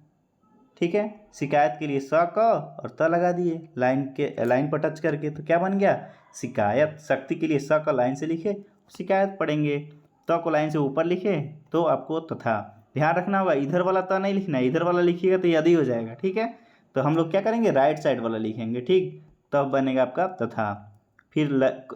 ठीक है। शिकायत के लिए स क और त लगा दिए लाइन पर टच करके तो क्या बन गया? शिकायत। शक्ति के लिए स का लाइन से लिखे, शिकायत पढ़ेंगे। त को लाइन से ऊपर लिखे तो आपको तथा, ध्यान रखना होगा इधर वाला त नहीं लिखना है, इधर वाला लिखिएगा तो यदि हो जाएगा। ठीक है, तो हम लोग क्या करेंगे, राइट साइड वाला लिखेंगे। ठीक, तब बनेगा आपका तथा। फिर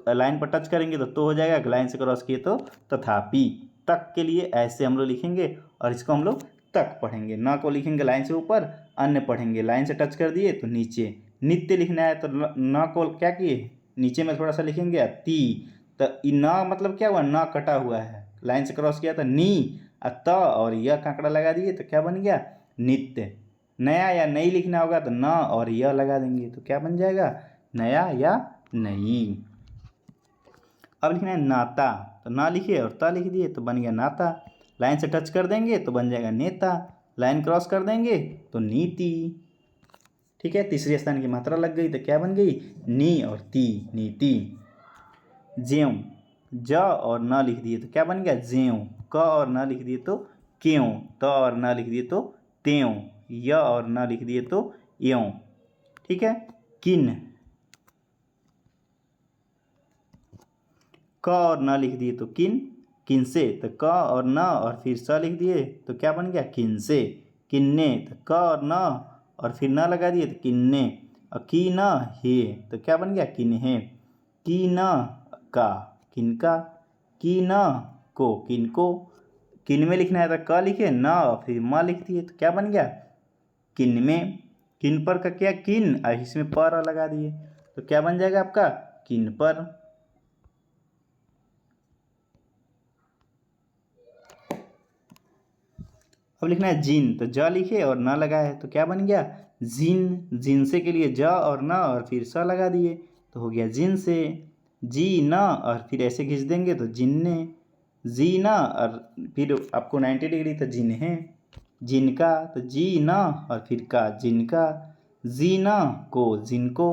लाइन पर टच करेंगे तो हो जाएगा, लाइन से क्रॉस किए तो तथापि। तक के लिए ऐसे हम लोग लिखेंगे और इसको हम लोग तक पढ़ेंगे। न को लिखेंगे लाइन से ऊपर, अन्य पढ़ेंगे लाइन से टच कर दिए तो नीचे। नित्य लिखना है तो न को क्या किए, नीचे में थोड़ा सा लिखेंगे ती। तो न मतलब क्या हुआ, न कटा हुआ है, लाइन से क्रॉस किया तो नी, त और यह कांकड़ा लगा दिए तो क्या बन गया, नित्य। नया या नई लिखना होगा तो न और यह लगा देंगे तो क्या बन जाएगा, नया या नई। अब लिखना है नाता, तो ना लिखे और ता लिख दिए तो बन गया नाता। लाइन से टच कर देंगे तो बन जाएगा नेता, लाइन क्रॉस कर देंगे तो नीति। ठीक है, तीसरे स्थान की मात्रा लग गई तो क्या बन गई, नी और ती, नीति। ज्यों, ज और न लिख दिए तो क्या बन गया, ज्यों। क और न लिख दिए तो क्यों, त और न लिख दिए तो त्यों, य और न लिख दिए तो यों। ठीक है, किन, क और न लिख दिए तो किन, किनसे। तो क और न और फिर स लिख दिए तो क्या बन गया, किनसे। किन्ने, तो क और न और फिर न लगा दिए तो किन्ने। और की न हे तो क्या बन गया, किन्हे। की न का, किनका। की न को, किनको। किन में लिखना है तो क लिखे, न और फिर म लिख दिए तो क्या बन गया, किन में। किन पर का क्या, किन, और इसमें पर लगा दिए तो क्या बन जाएगा आपका, किन पर। अब लिखना है जिन, तो ज लिखे और न लगाए तो क्या बन गया, जिन। जिनसे के लिए ज और न और फिर स लगा दिए तो हो गया जिन से। जी न और फिर ऐसे खींच देंगे तो जिनने। जी न और फिर आपको 90 डिग्री तो जिन्हें। जिनका, तो जी न और फिर का, जिनका। जी न को, जिनको।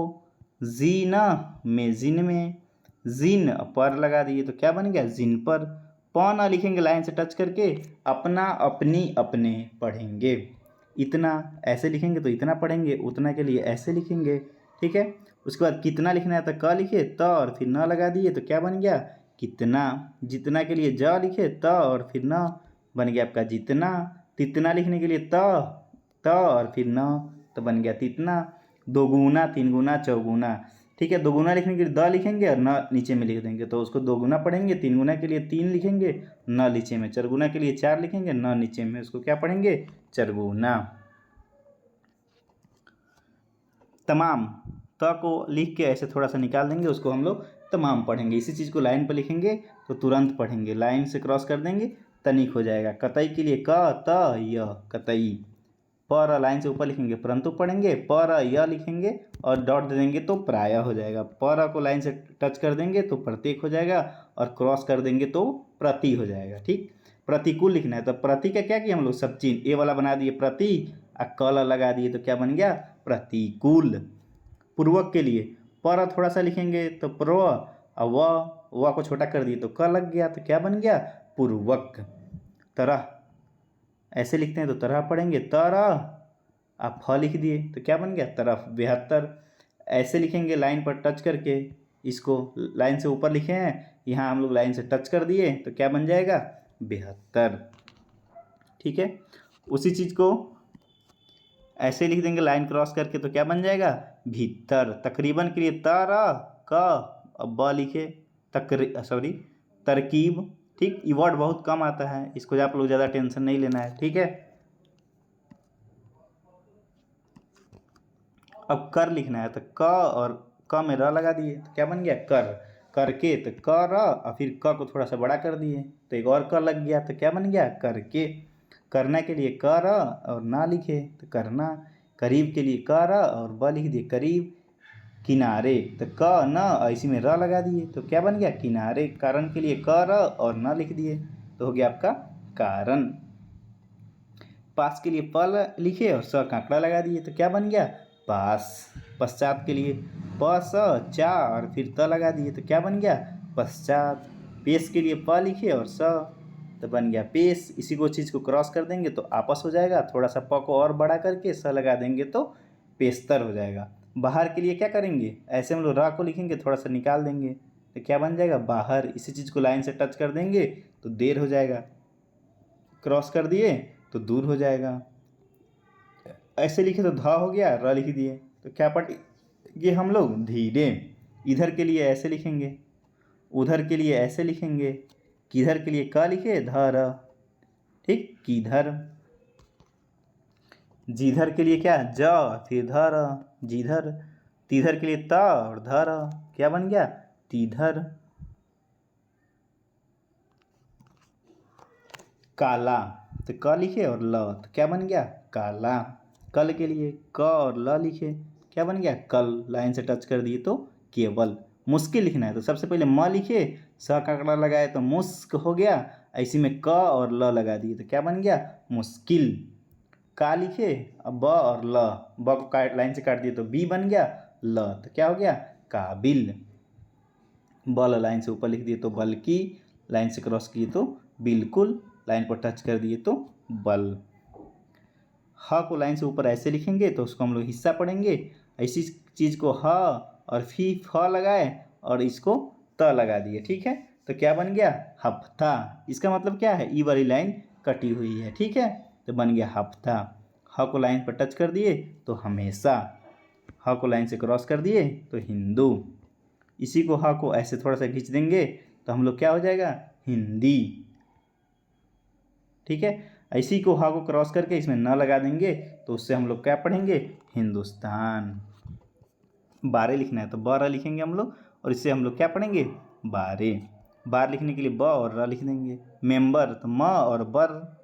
जी न में, जिन में। जिन पर लगा दिए तो क्या बन गया, जिन पर। प ना लिखेंगे लाइन से टच करके, अपना अपनी अपने पढ़ेंगे। इतना ऐसे लिखेंगे तो इतना पढ़ेंगे, उतना के लिए ऐसे लिखेंगे। ठीक है, उसके बाद कितना लिखना है तो क लिखे, त और फिर न लगा दिए तो क्या बन गया, कितना। जितना के लिए ज लिखे, त और फिर न, बन गया आपका जितना। तितना लिखने के लिए त और फिर न, तो बन गया तितना। दोगुना, तीन गुना, चौगुना। ठीक है, दोगुना लिखने के लिए द लिखेंगे और न नीचे में लिख देंगे तो उसको दोगुना पढ़ेंगे। तीन गुना के लिए तीन लिखेंगे, न नीचे में। चरगुना के लिए चार लिखेंगे, न नीचे में, उसको क्या पढ़ेंगे, चरगुना। तमाम, त को लिख के ऐसे थोड़ा सा निकाल देंगे, उसको हम लोग तमाम पढ़ेंगे। इसी चीज़ को लाइन पर लिखेंगे तो तुरंत पढ़ेंगे, लाइन से क्रॉस कर देंगे तनिक हो जाएगा। कतई के लिए क त य, कतई। पर लाइन से ऊपर लिखेंगे परंतु पढ़ेंगे, पर य लिखेंगे और डॉट दे देंगे तो प्राय हो जाएगा। पर को लाइन से टच कर देंगे तो प्रत्येक हो जाएगा और क्रॉस कर देंगे तो प्रति हो जाएगा। ठीक, प्रतिकूल लिखना है तो प्रति का क्या किया हम लोग, सब चिन्ह ए वाला बना दिए प्रति, और कल लगा दिए तो क्या बन गया, प्रतिकूल। पूर्वक के लिए पर थोड़ा सा लिखेंगे तो प्र, और व को छोटा कर दिए तो क लग गया तो क्या बन गया, पूर्वक। तरह ऐसे लिखते हैं तो तरह पढ़ेंगे, तरह। आप फ लिख दिए तो क्या बन गया, तरफ। 72 ऐसे लिखेंगे लाइन पर टच करके, इसको लाइन से ऊपर लिखे हैं, यहाँ हम लोग लाइन से टच कर दिए तो क्या बन जाएगा, 72। ठीक है, उसी चीज़ को ऐसे लिख देंगे लाइन क्रॉस करके तो क्या बन जाएगा, भीतर। तकरीबन के लिए क, अब ब लिखे, तरकीब। ठीक, ये वर्ड बहुत कम आता है, इसको आप लोग ज़्यादा टेंशन नहीं लेना है। ठीक है, अब कर लिखना है तो क और क में र लगा दिए तो क्या बन गया, कर। करके तो क र और फिर क को थोड़ा सा बड़ा कर दिए तो एक और क लग गया तो क्या बन गया, करके। करना के लिए क र और ना लिखे तो करना। करीब के लिए क र और ब लिख दिए, करीब। किनारे तो क न और इसी में र लगा दिए तो क्या बन गया, किनारे। कारण के लिए क र और न लिख दिए तो हो गया आपका कारण। पास के लिए प लिखे और स कांकड़ा लगा दिए तो क्या बन गया, पास। पश्चात के लिए प स चा और फिर त लगा दिए तो क्या बन गया, पश्चात। पेश के लिए प लिखे और स तो बन गया पेश। इसी को चीज़ को क्रॉस कर देंगे तो आपस हो जाएगा, थोड़ा सा प को और बड़ा करके स लगा देंगे तो पेशतर हो जाएगा। बाहर के लिए क्या करेंगे, ऐसे हम लोग र को लिखेंगे, थोड़ा सा निकाल देंगे तो क्या बन जाएगा बाहर। इसी चीज़ को लाइन से टच कर देंगे तो देर हो जाएगा, क्रॉस कर दिए तो दूर हो जाएगा। ऐसे लिखे तो धा हो गया, र लिख दिए तो क्या पढ़ेंगे हम लोग धीरे। इधर के लिए ऐसे लिखेंगे, उधर के लिए ऐसे लिखेंगे, किधर के लिए क लिखे धर, ठीक, किधर। जिधर के लिए क्या ज, फिर धर, जिधर। तिधर के लिए त और धर, क्या बन गया तिधर। काला तो क लिखे और ल तो क्या बन गया काला। कल के लिए क और ल लिखे, क्या बन गया कल। लाइन से टच कर दिए तो केवल। मुश्किल लिखना है तो सबसे पहले म लिखे, स का आंकड़ा लगाए तो मुस्क हो गया, ऐसी में क और ल लगा दिए तो क्या बन गया मुश्किल। का लिखे अब ब और ल, ब को काट लाइन से काट दिए तो बी बन गया, ल तो क्या हो गया काबिल। बल लाइन से ऊपर लिख दिए तो बल्कि, लाइन से क्रॉस किए तो बिल्कुल, लाइन पर टच कर दिए तो बल। ह को लाइन से ऊपर ऐसे लिखेंगे तो उसको हम लोग हिस्सा पढ़ेंगे। ऐसी चीज़ को ह और फी फ लगाए और इसको त लगा दिए, ठीक है, तो क्या बन गया हफ्ता। इसका मतलब क्या है, ई वाली लाइन कटी हुई है, ठीक है, तो बन गया हफ्ता। ह को लाइन पर टच कर दिए तो हमेशा, ह को लाइन से क्रॉस कर दिए तो हिंदू। इसी को ह को ऐसे थोड़ा सा खींच देंगे तो हम लोग क्या हो जाएगा हिंदी, ठीक है। इसी को ह को क्रॉस करके इसमें न लगा देंगे तो उससे हम लोग क्या पढ़ेंगे हिंदुस्तान। 12 लिखना है तो 12 लिखेंगे हम लोग और इससे हम लोग क्या पढ़ेंगे 12। बार लिखने के लिए ब और र लिख देंगे। मेंबर तो म और बर,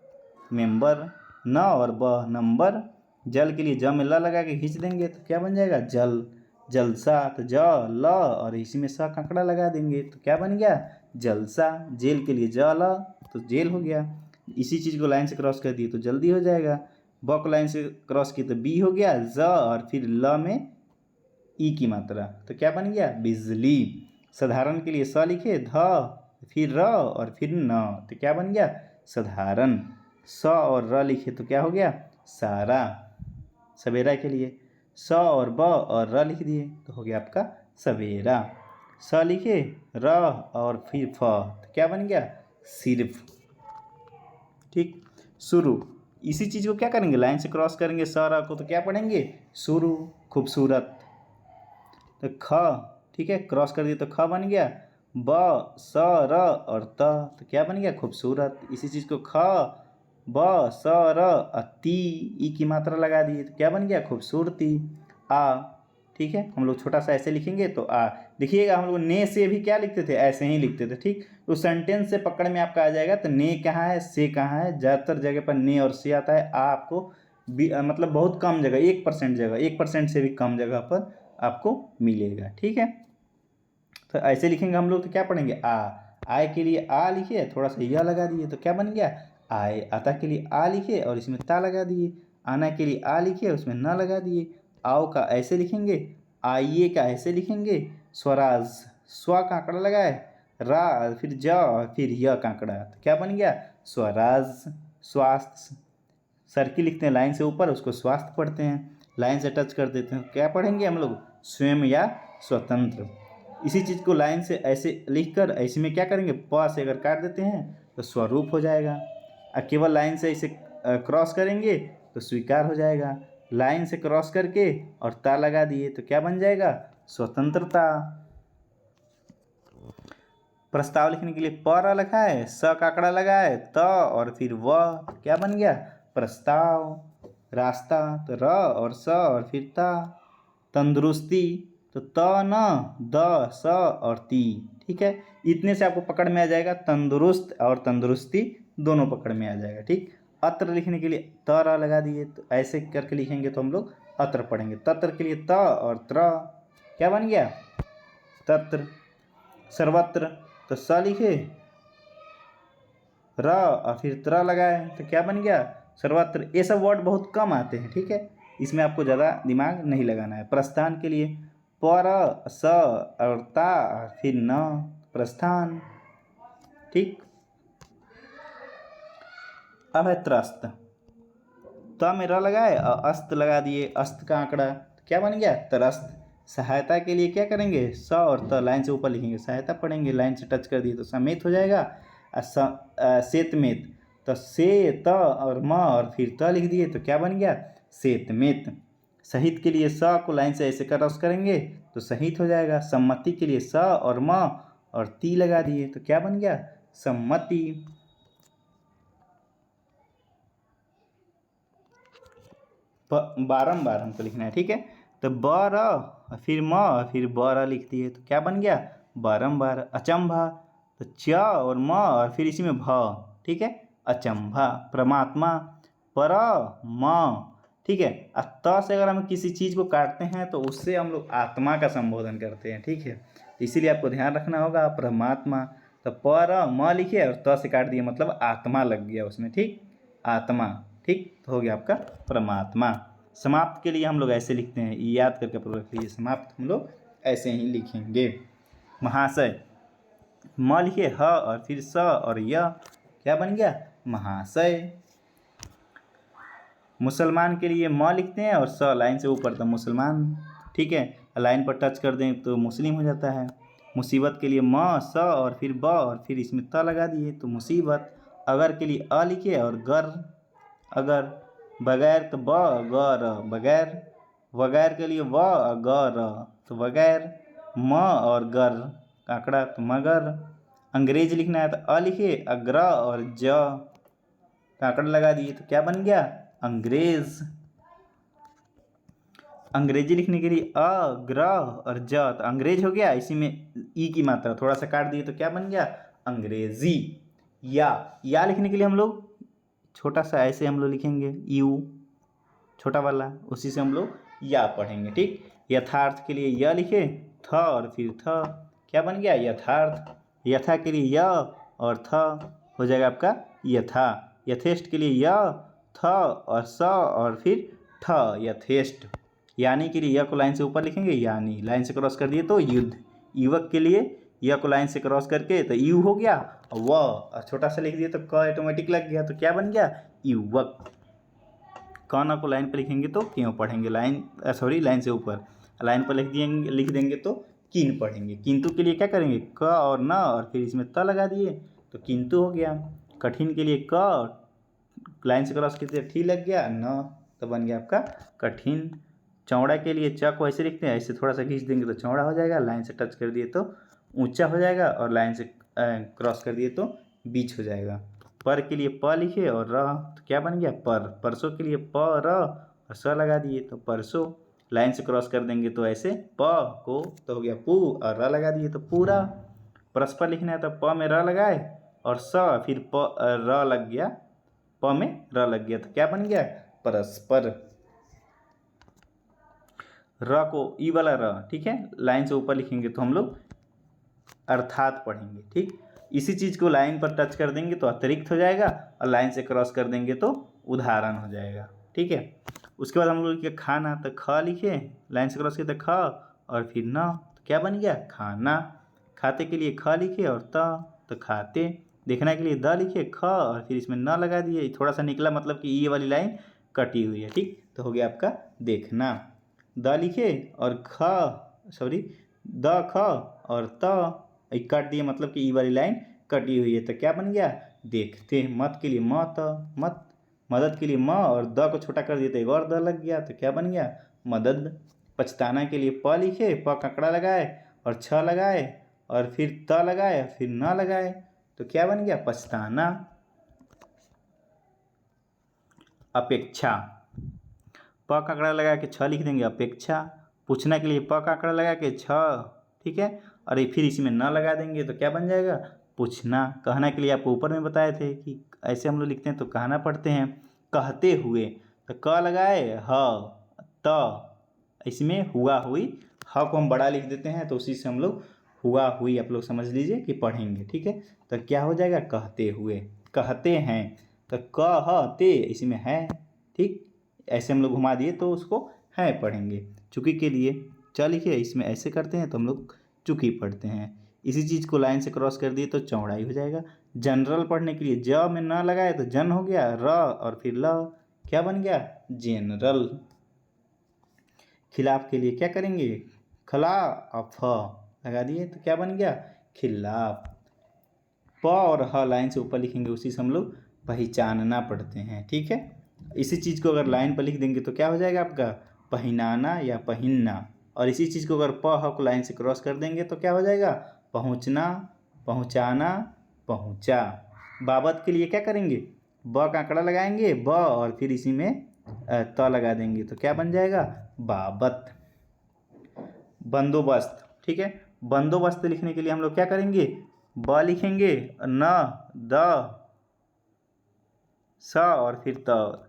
मेंबर। न और ब नंबर। जल के लिए ज में ल लगा के खींच देंगे तो क्या बन जाएगा जल। जलसा तो ज ल और इसी में स का आंकड़ा लगा देंगे तो क्या बन गया जलसा। जेल के लिए ज ल तो जेल हो गया। इसी चीज़ को लाइन से क्रॉस कर दिए तो जल्दी हो जाएगा। ब को लाइन से क्रॉस किए तो बी हो गया, ज और फिर ल में ई की मात्रा तो क्या बन गया बिजली। साधारण के लिए स लिखे, ध फिर र और फिर न तो क्या बन गया साधारण। स और र लिखे तो क्या हो गया सारा। सवेरा के लिए स और ब और र लिख दिए तो हो गया आपका सवेरा। स लिखे, र और फिर फ तो क्या बन गया सिर्फ, ठीक। शुरू, इसी चीज़ को क्या करेंगे लाइन से क्रॉस करेंगे स र को तो क्या पढ़ेंगे शुरू, खूबसूरत। तो ख, ठीक है, क्रॉस कर दिए तो ख बन गया। ब स र और त तो क्या बन गया खूबसूरत। इसी चीज़ को ख ब स र ती, ई की मात्रा लगा दिए तो क्या बन गया खूबसूरती। आ, ठीक है, हम लोग छोटा सा ऐसे लिखेंगे तो आ। देखिएगा हम लोग ने से भी क्या लिखते थे ऐसे ही लिखते थे, ठीक। तो सेंटेंस से पकड़ में आपका आ जाएगा तो ने कहाँ है से कहाँ है। ज़्यादातर जगह पर ने और से आता है, आ आपको मतलब बहुत कम जगह 1% जगह, 1% से भी कम जगह पर आपको मिलेगा, ठीक है। तो ऐसे लिखेंगे हम लोग तो क्या पढ़ेंगे आ। आय के लिए आ लिखे, थोड़ा सा यह लगा दिए तो क्या बन गया आय। आता के लिए आ लिखे और इसमें ता लगा दिए। आना के लिए आ लिखे उसमें न लगा दिए। आओ का ऐसे लिखेंगे, आइए का ऐसे लिखेंगे। स्वराज, स्व का आंकड़ा लगाए, रा फिर ज फिर य का आंकड़ा तो क्या बन गया स्वराज। स्वास्थ्य, सर्किल लिखते हैं लाइन से ऊपर, उसको स्वास्थ्य पढ़ते हैं। लाइन से टच कर देते हैं क्या पढ़ेंगे हम लोग स्वयं या स्वतंत्र। इसी चीज़ को लाइन से ऐसे लिखकर ऐसे में क्या करेंगे प से अगर काट देते हैं तो स्वरूप हो जाएगा। और केवल लाइन से ऐसे क्रॉस करेंगे तो स्वीकार हो जाएगा। लाइन से क्रॉस करके और ता लगा दिए तो क्या बन जाएगा स्वतंत्रता। प्रस्ताव लिखने के लिए पर लिखा है, स का आंकड़ा लगाए, त और फिर व क्या बन गया प्रस्ताव। रास्ता तो र और स और फिर ता। तंदुरुस्ती तो त न द स और ती, ठीक है। इतने से आपको पकड़ में आ जाएगा, तंदुरुस्त और तंदुरुस्ती दोनों पकड़ में आ जाएगा, ठीक। अत्र लिखने के लिए त र लगा दिए तो ऐसे करके लिखेंगे तो हम लोग अत्र पढ़ेंगे। तत्र के लिए त और त्र क्या बन गया तत्र। सर्वत्र तो स लिखे, र और फिर त्र लगाए तो क्या बन गया सर्वत्र। ये सब वर्ड बहुत कम आते हैं, ठीक है, इसमें आपको ज़्यादा दिमाग नहीं लगाना है। प्रस्थान के लिए पर स और ता और फिर न प्रस्थान, ठीक। अब है त्रस्त, त में र लगाए और अस्त लगा दिए, अस्त का आंकड़ा क्या बन गया त्रस्त। सहायता के लिए क्या करेंगे, स और त लाइन से ऊपर लिखेंगे, सहायता पढ़ेंगे, लाइन से टच कर दिए तो समेत हो जाएगा। सेतमेत, तो से त और म और फिर त लिख दिए तो क्या बन गया, सेतमेत। सहित के लिए स को लाइन से ऐसे क्रॉस करेंगे तो सहित हो जाएगा। सम्मति के लिए स और म और ती लगा दिए तो क्या बन गया, सम्मति। बारंबार हमको लिखना है, ठीक है। तो ब फिर म फिर ब लिख दिए तो क्या बन गया, बारंबार। अचंभा, तो च और म और फिर इसी में भ, ठीक है, अचंभा। परमात्मा, पर म, ठीक है। त से अगर हम किसी चीज़ को काटते हैं तो उससे हम लोग आत्मा का संबोधन करते हैं, ठीक है। इसीलिए आपको ध्यान रखना होगा, परमात्मा। तो पर म लिखिए और त से काट दिए मतलब आत्मा लग गया उसमें, ठीक, आत्मा, ठीक, तो हो गया आपका परमात्मा। समाप्त के लिए हम लोग ऐसे लिखते हैं, याद करके पूरा रखिए, समाप्त हम लोग ऐसे ही लिखेंगे। महाशय, म लिखिए ह और फिर स और य, क्या बन गया, महाशय। मुसलमान के लिए म लिखते हैं और स लाइन से ऊपर तो मुसलमान, ठीक है, लाइन पर टच कर दें तो मुस्लिम हो जाता है। मुसीबत के लिए म स और फिर ब और फिर इसमें त लगा दिए तो मुसीबत। अगर के लिए अ लिखिए और गर, अगर। बगैर तो ब गर, बगैर। वगैर के लिए व गर तो वगैर। म और गर काकड़ा तो मगर। अंग्रेज लिखना है तो अ लिखिए, अग्र और ज काकड़ा लगा दिए तो क्या बन गया, अंग्रेज। अंग्रेजी लिखने के लिए अ, ग्र और ज तो अंग्रेज हो गया। इसी में ई की मात्रा थोड़ा सा काट दिए तो क्या बन गया, अंग्रेजी। या लिखने के लिए हम लोग छोटा सा ऐसे हम लोग लिखेंगे, यू छोटा वाला, उसी से हम लोग या पढ़ेंगे, ठीक। यथार्थ के लिए य लिखे, थ और फिर थ, क्या बन गया, यथार्थ। यथा के लिए य और थ हो जाएगा आपका यथा। यथेष्ट के लिए य, थ और स और फिर ठ, यथेष्ट। यानी के लिए य को लाइन से ऊपर लिखेंगे, यानी लाइन से क्रॉस कर दिए तो युद्ध। युवक के लिए य को लाइन से क्रॉस करके तो यू हो गया, और छोटा सा लिख दिए तो क ऑटोमेटिक लग गया तो क्या बन गया, युवक। क न को लाइन पर लिखेंगे तो क्यों पढ़ेंगे, लाइन से ऊपर। लाइन पर लिख देंगे तो किन पढ़ेंगे। किंतु के लिए क्या करेंगे, क और न और फिर इसमें त लगा दिए तो किंतु हो गया। कठिन के लिए क लाइन से क्रॉस किए ठी लग गया, न तो बन गया आपका कठिन। चौड़ा के लिए च को ऐसे लिखते हैं, ऐसे थोड़ा सा खींच देंगे तो चौड़ा हो जाएगा, लाइन से टच कर दिए तो ऊंचा हो जाएगा और लाइन से क्रॉस कर दिए तो बीच हो जाएगा। पर के लिए प लिखे और र तो क्या बन गया, पर। परसों के लिए प र और स लगा दिए तो परसों। लाइन से क्रॉस कर देंगे तो ऐसे प को तो हो गया पू और र लगा दिए तो पूरा। परस्पर लिखना है तो प में र लगाए और स फिर र लग गया, प में र लग गया तो क्या बन गया, परस्पर। र को ई वाला र, ठीक है, लाइन से ऊपर लिखेंगे तो हम लोग अर्थात पढ़ेंगे, ठीक। इसी चीज़ को लाइन पर टच कर देंगे तो अतिरिक्त हो जाएगा और लाइन से क्रॉस कर देंगे तो उदाहरण हो जाएगा, ठीक है। उसके बाद हम लोग लिखे खाना, तो ख लिखे, लाइन से क्रॉस किया तो ख और फिर न तो क्या बन गया, खाना। खाते के लिए ख लिखे और तो खाते। देखना के लिए द लिखे, ख और फिर इसमें न लगा दिए, थोड़ा सा निकला मतलब कि ये वाली लाइन कटी हुई है, ठीक, तो हो गया आपका देखना। द लिखे और द ख और त काट दिए मतलब कि ई वाली लाइन कटी हुई है तो क्या बन गया, देखते। मत के लिए मत। मदद के लिए म और द को छोटा कर दिए तो एक और द लग गया तो क्या बन गया, मदद। पछताना के लिए प लिखे, प ककड़ा लगाए और छ लगाए और फिर त लगाए और फिर न लगाए तो क्या बन गया, पछताना। अपेक्षा, प का आंकड़ा लगा के छ लिख देंगे, अपेक्षा। पूछना के लिए प का आंकड़ा लगा के छ, ठीक है, और फिर इसमें न लगा देंगे तो क्या बन जाएगा, पूछना। कहना के लिए आपको ऊपर में बताए थे कि ऐसे हम लोग लिखते हैं तो कहना पढ़ते हैं। कहते हुए, तो क लगाए ह, त इसमें हुआ हुई, ह को हम बड़ा लिख देते हैं तो उसी से हम लोग हुआ हुई आप लोग समझ लीजिए कि पढ़ेंगे, ठीक है। तो क्या हो जाएगा, कहते हुए। कहते हैं तो कहते इसमें है, ठीक, ऐसे हम लोग घुमा दिए तो उसको है पढ़ेंगे। चुकी के लिए च लिखिए, इसमें ऐसे करते हैं तो हम लोग चुकी पढ़ते हैं। इसी चीज़ को लाइन से क्रॉस कर दिए तो चौड़ाई हो जाएगा। जनरल पढ़ने के लिए ज में न लगाए तो जन हो गया, र और फिर ल क्या बन गया, जेनरल। खिलाफ के लिए क्या करेंगे, खला और फ लगा दिए तो क्या बन गया? खिलाफ। प और ह लाइन से ऊपर लिखेंगे, उसी से हम लोग पहचानना पढ़ते हैं। ठीक है, इसी चीज़ को अगर लाइन पर लिख देंगे तो क्या हो जाएगा आपका? पहनाना या पहनना। और इसी चीज़ को अगर प ह को लाइन से क्रॉस कर देंगे तो क्या हो जाएगा? पहुँचना, पहुँचाना, पहुँचा। बाबत के लिए क्या करेंगे? ब का आंकड़ा लगाएंगे, ब और फिर इसी में त लगा देंगे तो क्या बन जाएगा? बाबत। बंदोबस्त। ठीक है, बंदोबस्त लिखने के लिए हम लोग क्या करेंगे? ब लिखेंगे, न, द, स और फिर त।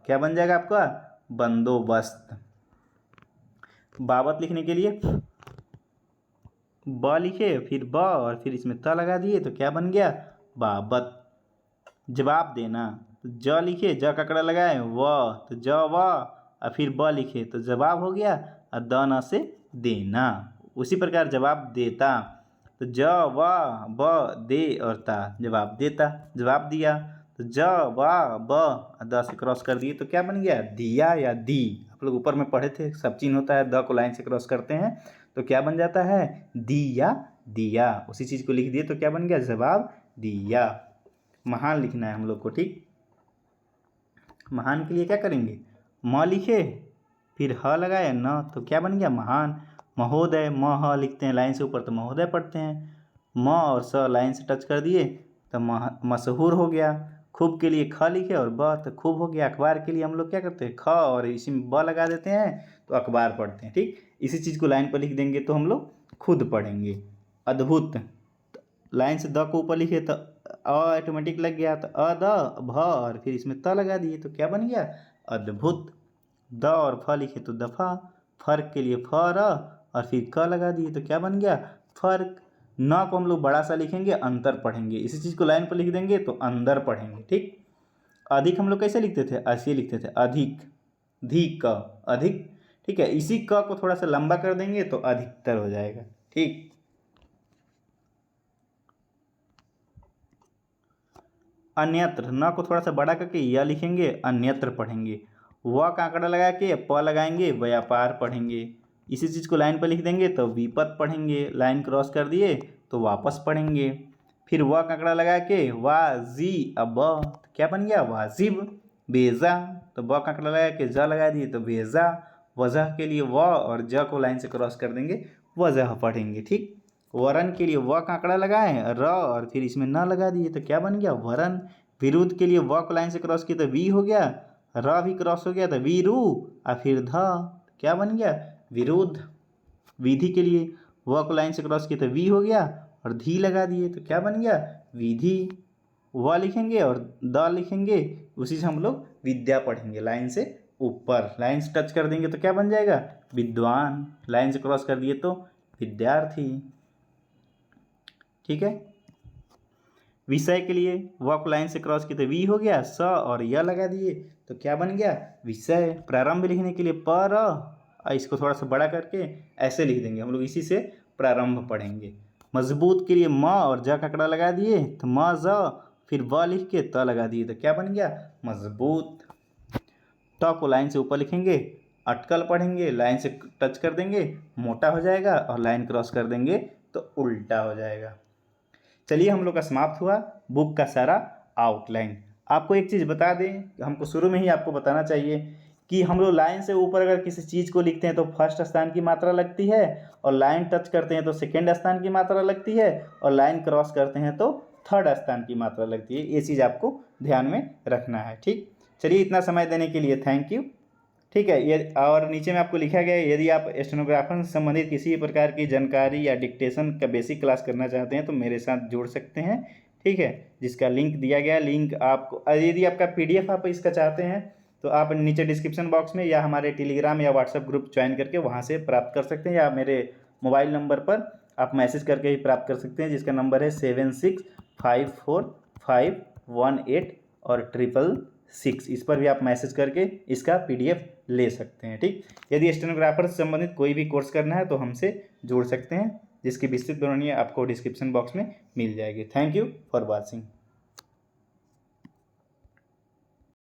क्या बन जाएगा आपका? बंदोबस्त। बाबत लिखने के लिए ब लिखे, फिर ब और फिर इसमें त लगा दिए तो क्या बन गया? बाबत। जवाब देना, तो ज लिखे, ज का आंकड़ा लगाए, व तो ज व और फिर ब लिखे तो जवाब हो गया, और द न से देना। उसी प्रकार जवाब देता, तो ज व ब दे और ता, जवाब देता, जवाब दिया। तो ज व ब और द से क्रॉस कर दिए तो क्या बन गया? दिया या दी। आप लोग ऊपर में पढ़े थे, सब चिन्ह होता है, द को लाइन से क्रॉस करते हैं तो क्या बन जाता है? दी या दिया। उसी चीज़ को लिख दिए तो क्या बन गया? जवाब दिया। महान लिखना है हम लोग को। ठीक, महान के लिए क्या करेंगे? म लिखे, फिर ह लगाए, न तो क्या बन गया? महान। महोदय, म ह लिखते हैं लाइन से ऊपर तो महोदय पढ़ते हैं। म और स लाइन से टच कर दिए तो मशहूर हो गया। खूब के लिए ख लिखे और ब तो खूब हो गया। अखबार के लिए हम लोग क्या करते हैं? ख और इसी में ब लगा देते हैं तो अखबार पढ़ते हैं। ठीक, इसी चीज़ को लाइन पर लिख देंगे तो हम लोग खुद पढ़ेंगे। अद्भुत, लाइन से द को ऊपर लिखे तो ऑटोमेटिक लग गया, तो अ द भ और फिर इसमें त लगा दिए तो क्या बन गया? अद्भुत। द और फ लिखे तो दफा। फर्क के लिए फ र और फिर क लगा दिए तो क्या बन गया? फर्क। न को हम लोग बड़ा सा लिखेंगे, अंतर पढ़ेंगे। इसी चीज़ को लाइन पर लिख देंगे तो अंदर पढ़ेंगे। ठीक, अधिक हम लोग कैसे लिखते थे? ऐसे लिखते थे, अधिक, धी क, अधिक। ठीक है, इसी क को थोड़ा सा लंबा कर देंगे तो अधिकतर हो जाएगा। ठीक, अन्यत्र, न को थोड़ा सा बड़ा करके या लिखेंगे, अन्यत्र पढ़ेंगे। व का आंकड़ा लगा के प लगाएंगे, व्यापार पढ़ेंगे। इसी चीज़ को लाइन पर लिख देंगे तो विपत पढ़ेंगे। लाइन क्रॉस कर दिए तो वापस पढ़ेंगे। फिर व का आंकड़ा लगा के वाजी, अब तो क्या बन गया? वाजिब। बेजा, तो ब का आंकड़ा लगा के ज लगा दिए तो बेजा। वजह के लिए व और ज को लाइन से क्रॉस कर देंगे, वजह पढ़ेंगे। ठीक, वरन के लिए व का आंकड़ा लगाएं, र और फिर इसमें न लगा दिए तो क्या बन गया? वरन। विरुद्ध के लिए व को लाइन से क्रॉस किया तो वी हो गया, र भी क्रॉस हो गया तो वीरु और फिर ध, क्या बन गया? विरुद्ध। विधि के लिए व को लाइन से क्रॉस किया तो वी हो गया और धी लगा दिए तो क्या बन गया? विधि। व लिखेंगे और द लिखेंगे, उसी से हम लोग विद्या पढ़ेंगे। लाइन से ऊपर, लाइन से टच कर देंगे तो क्या बन जाएगा? विद्वान। लाइन से क्रॉस कर दिए तो विद्यार्थी। ठीक है, विषय के लिए व को लाइन से क्रॉस किए तो वी हो गया, स और य लगा दिए तो क्या बन गया? विषय। प्रारंभ लिखने के लिए पर, इसको थोड़ा सा बड़ा करके ऐसे लिख देंगे हम लोग, इसी से प्रारंभ पढ़ेंगे। मजबूत के लिए म और ज का आंकड़ा लगा दिए तो म ज, फिर व लिख के त लगा दिए तो क्या बन गया? मजबूत। ट को लाइन से ऊपर लिखेंगे, अटकल पढ़ेंगे, लाइन से टच कर देंगे मोटा हो जाएगा और लाइन क्रॉस कर देंगे तो उल्टा हो जाएगा। चलिए, हम लोग का समाप्त हुआ बुक का सारा आउटलाइन। आपको एक चीज़ बता दें, हमको शुरू में ही आपको बताना चाहिए कि हम लोग लाइन से ऊपर अगर किसी चीज़ को लिखते हैं तो फर्स्ट स्थान की मात्रा लगती है, और लाइन टच करते हैं तो सेकेंड स्थान की मात्रा लगती है, और लाइन क्रॉस करते हैं तो थर्ड स्थान की मात्रा लगती है। ये चीज़ आपको ध्यान में रखना है। ठीक, चलिए, इतना समय देने के लिए थैंक यू। ठीक है, ये और नीचे में आपको लिखा गया है, यदि आप स्टेनोग्राफर से संबंधित किसी भी प्रकार की जानकारी या डिक्टेशन का बेसिक क्लास करना चाहते हैं तो मेरे साथ जुड़ सकते हैं। ठीक है, जिसका लिंक दिया गया, लिंक आपको, यदि आपका PDF आप इसका चाहते हैं तो आप नीचे डिस्क्रिप्शन बॉक्स में या हमारे टेलीग्राम या व्हाट्सएप ग्रुप ज्वाइन करके वहाँ से प्राप्त कर सकते हैं, या मेरे मोबाइल नंबर पर आप मैसेज करके भी प्राप्त कर सकते हैं, जिसका नंबर है 765451 और 666। इस पर भी आप मैसेज करके इसका PDF ले सकते हैं। ठीक, यदि स्टेनोग्राफर से संबंधित कोई भी कोर्स करना है तो हमसे जुड़ सकते हैं, जिसकी विस्तृत विवरणी आपको डिस्क्रिप्शन बॉक्स में मिल जाएगी। Thank you for watching.